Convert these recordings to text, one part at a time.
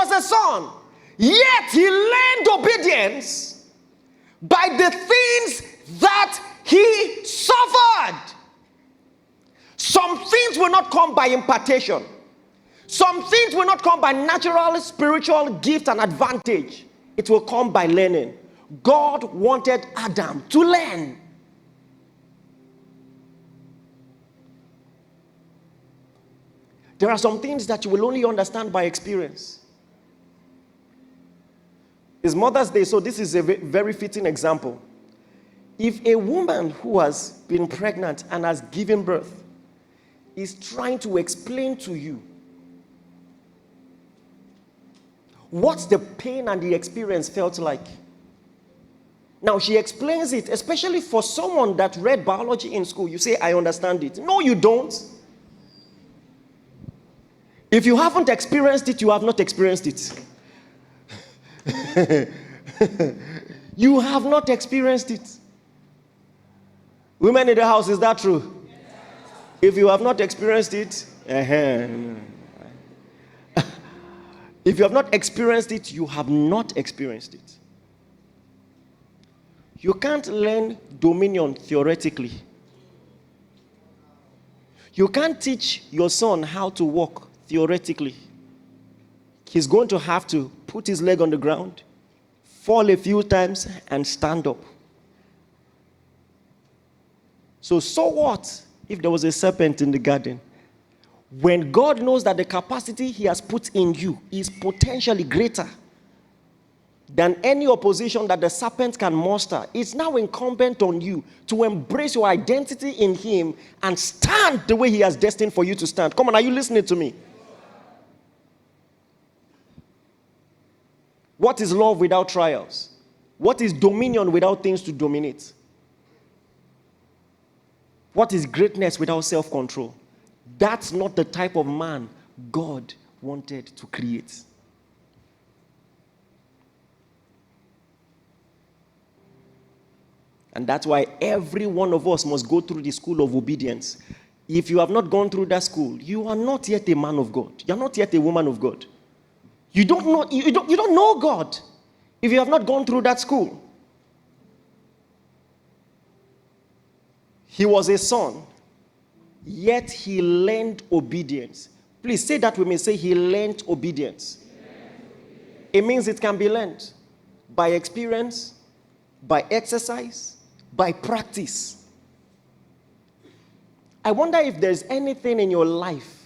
was a son, yet he learned obedience by the things that he suffered. Some things will not come by impartation. Some things will not come by natural spiritual gift and advantage. It will come by learning. God wanted Adam to learn. There are some things that you will only understand by experience. It's Mother's Day, so this is a very fitting example. If a woman who has been pregnant and has given birth is trying to explain to you what the pain and the experience felt like. Now she explains it, especially for someone that read biology in school. You say, I understand it. No, you don't. If you haven't experienced it, you have not experienced it. You have not experienced it. Women in the house, is that true? If you have not experienced it, if you have not experienced it, you have not experienced it. You can't learn dominion theoretically. You can't teach your son how to walk theoretically. He's going to have to put his leg on the ground, fall a few times, and stand up. So what if there was a serpent in the garden? When God knows that the capacity he has put in you is potentially greater than any opposition that the serpent can muster, it's now incumbent on you to embrace your identity in him and stand the way he has destined for you to stand. Come on, are you listening to me? What is love without trials? What is dominion without things to dominate? What is greatness without self-control? That's not the type of man God wanted to create. And that's why every one of us must go through the school of obedience. If you have not gone through that school, you are not yet a man of God. You are not yet a woman of God. You don't know God if you have not gone through that school. He was a son, yet he learned obedience. Please say that with me. Say, he learned obedience. It means it can be learned by experience, by exercise, by practice. I wonder if there's anything in your life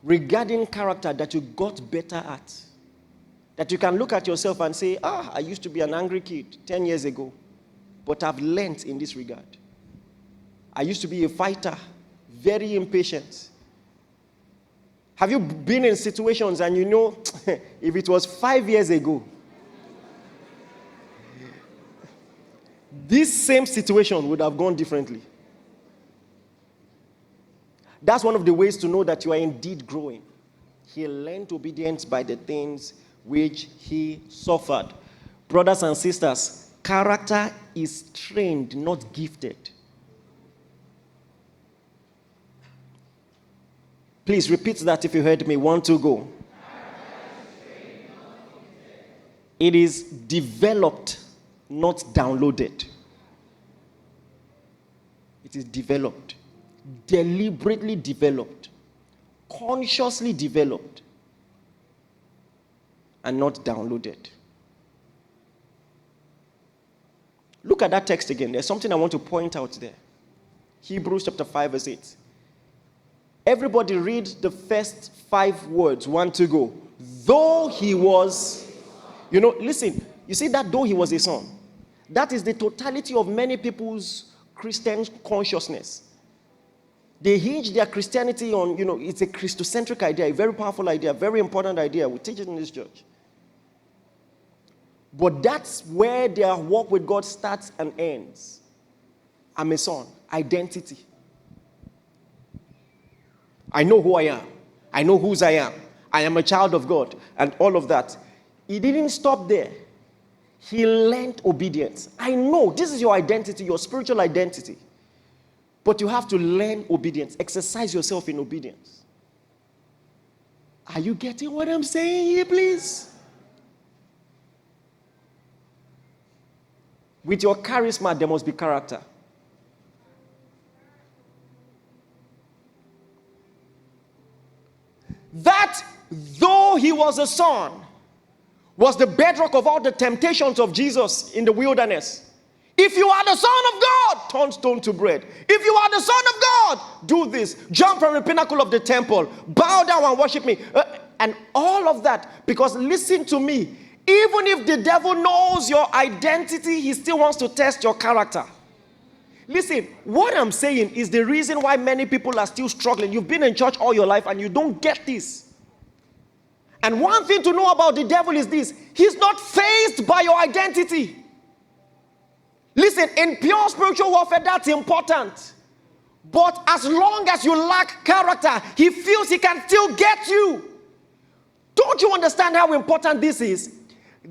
regarding character that you got better at, that you can look at yourself and say, I used to be an angry kid 10 years ago, but I've learned in this regard. I used to be a fighter, very impatient. Have you been in situations and you know, if it was 5 years ago, this same situation would have gone differently? That's one of the ways to know that you are indeed growing. He learned obedience by the things which he suffered. Brothers and sisters, character is trained, not gifted. Please repeat that if you heard me. 1, 2, go. It is developed, not downloaded. It is developed. Deliberately developed. Consciously developed. And not downloaded. Look at that text again. There's something I want to point out there. Hebrews chapter 5 verse 8. Everybody read the first 5 words. 1, 2, go. Though he was, listen, you see that though he was a son, that is the totality of many people's Christian consciousness. They hinge their Christianity on, it's a Christocentric idea, a very powerful idea, very important idea. We teach it in this church. But that's where their walk with God starts and ends. I'm a son. Identity. I know who I am. I know whose I am. I am a child of God. And all of that. He didn't stop there. He learned obedience. I know this is your identity, your spiritual identity. But you have to learn obedience. Exercise yourself in obedience. Are you getting what I'm saying here, please? With your charisma, there must be character. That, though he was a son, was the bedrock of all the temptations of Jesus in the wilderness. If you are the Son of God, turn stone to bread. If you are the Son of God, do this. Jump from the pinnacle of the temple. Bow down and worship me. And all of that. Because listen to me. Even if the devil knows your identity, he still wants to test your character. Listen, what I'm saying is the reason why many people are still struggling. You've been in church all your life and you don't get this. And one thing to know about the devil is this: he's not fazed by your identity. Listen, in pure spiritual warfare, that's important. But as long as you lack character, he feels he can still get you. Don't you understand how important this is?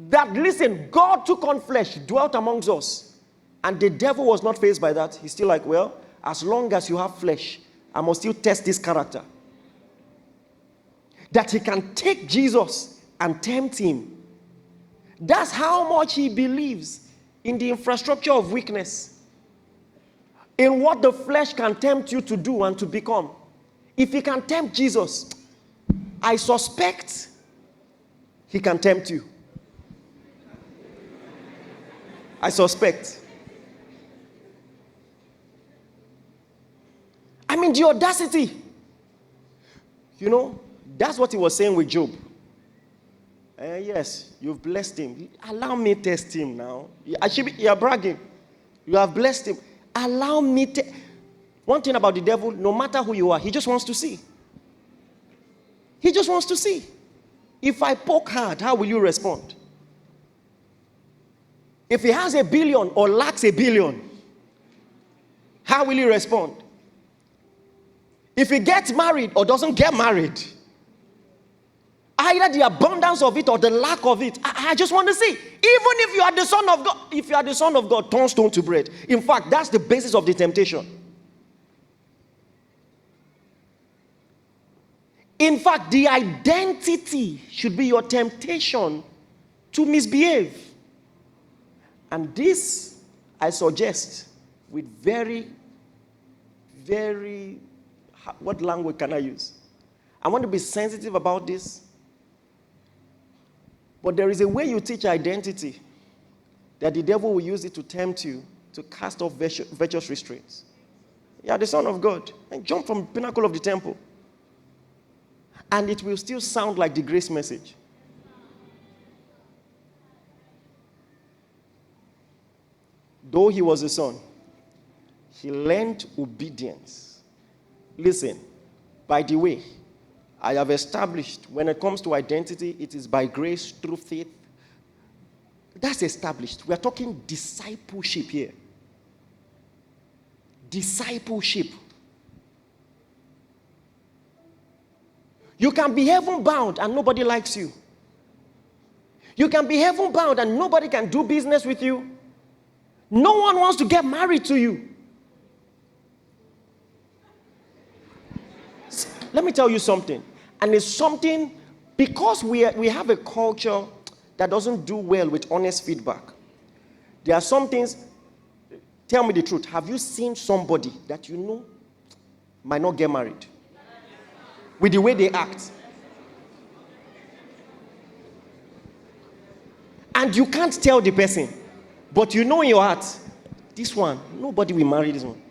That, listen, God took on flesh, dwelt amongst us. And the devil was not fazed by that. He's still like, well, as long as you have flesh, I must still test this character. That he can take Jesus and tempt him. That's how much he believes in the infrastructure of weakness. In what the flesh can tempt you to do and to become. If he can tempt Jesus, I suspect he can tempt you. I suspect. I mean, the audacity. You know, that's what he was saying with Job. Yes, you've blessed him. Allow me to test him now. You're bragging. You have blessed him. Allow me to. One thing about the devil, no matter who you are, he just wants to see. He just wants to see. If I poke hard, how will you respond? If he has $1 billion or lacks $1 billion, how will he respond? If he gets married or doesn't get married, either the abundance of it or the lack of it, I just want to see. Even if you are the Son of God, if you are the Son of God, turn stone to bread. In fact, that's the basis of the temptation. In fact, the identity should be your temptation to misbehave. And this, I suggest, with very, very, what language can I use? I want to be sensitive about this. But there is a way you teach identity that the devil will use it to tempt you to cast off virtuous restraints. You are the Son of God. And jump from the pinnacle of the temple. And it will still sound like the grace message. Though he was a son, he learned obedience. Listen, by the way, I have established when it comes to identity, it is by grace through faith. That's established. We are talking discipleship here. Discipleship. You can be heaven bound and nobody likes you. You can be heaven bound and nobody can do business with you. No one wants to get married to you. Let me tell you something. And it's something, because we have a culture that doesn't do well with honest feedback. There are some things, tell me the truth. Have you seen somebody that you know might not get married? With the way they act. And you can't tell the person. But you know in your heart, this one, nobody will marry this one.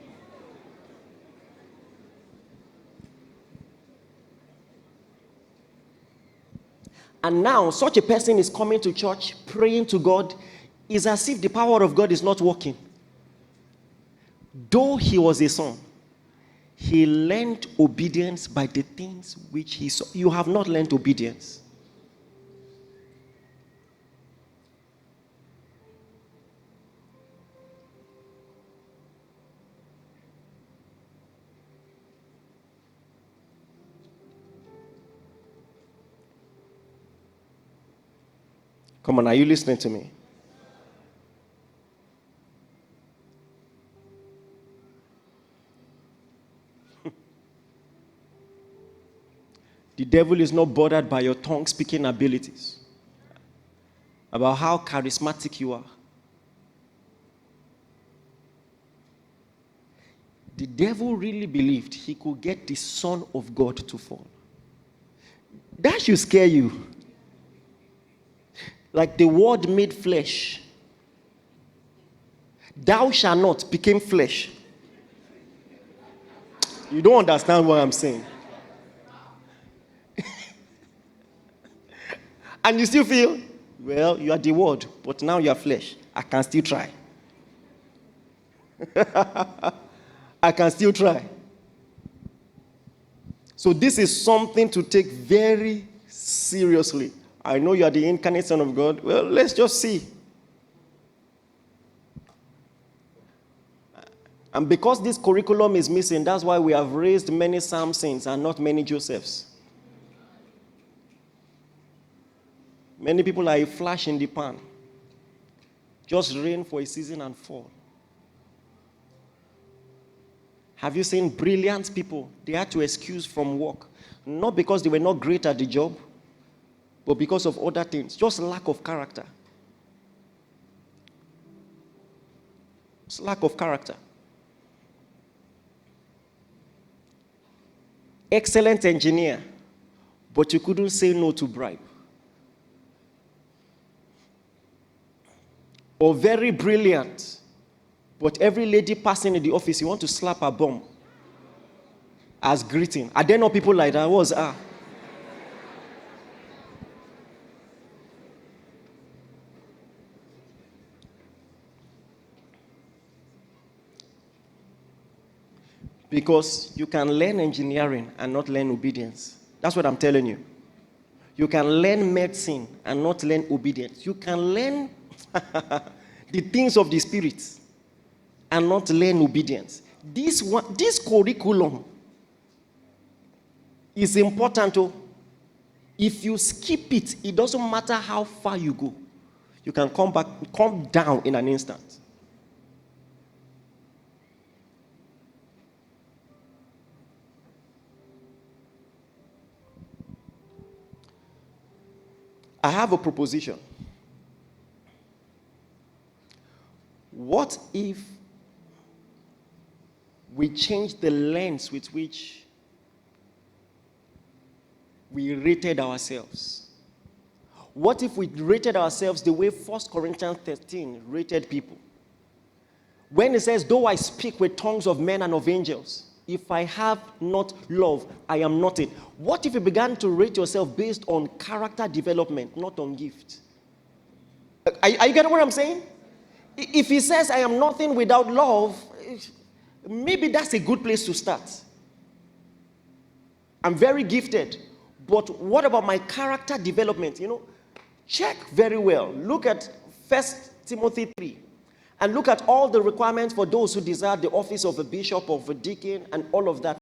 And now, such a person is coming to church, praying to God. It's as if the power of God is not working. Though he was a son, he learned obedience by the things which he saw. You have not learned obedience. Come on, are you listening to me? The devil is not bothered by your tongue speaking abilities, about how charismatic you are. The devil really believed he could get the Son of God to fall. That should scare you. Like the word made flesh. Thou shalt not became flesh. You don't understand what I'm saying. And you still feel, well, you are the word, but now you are flesh. I can still try. I can still try. So this is something to take very seriously. I know you are the incarnate Son of God. Well, let's just see. And because this curriculum is missing, that's why we have raised many Samsons and not many Josephs. Many people are a flash in the pan. Just reign for a season and fall. Have you seen brilliant people? They had to excuse from work. Not because they were not great at the job, but because of other things. Just lack of character. It's lack of character. Excellent engineer, but you couldn't say no to bribe. Or very brilliant, but every lady passing in the office, you want to slap her bum as greeting. Are there no people like that? Was Because you can learn engineering and not learn obedience. That's what I'm telling you. You can learn medicine and not learn obedience. You can learn the things of the Spirit and not learn obedience. This curriculum is important. If you skip it, it doesn't matter how far you go. You can come down in an instant. I have a proposition. What if we change the lens with which we rated ourselves? What if we rated ourselves the way 1 Corinthians 13 rated people? When it says, though I speak with tongues of men and of angels, if I have not love, I am not it. What if you began to rate yourself based on character development, not on gift? Are you getting what I'm saying? If he says, I am nothing without love, maybe that's a good place to start. I'm very gifted, but what about my character development? Check very well. Look at 1 Timothy 3. And look at all the requirements for those who desire the office of a bishop, of a deacon, and all of that.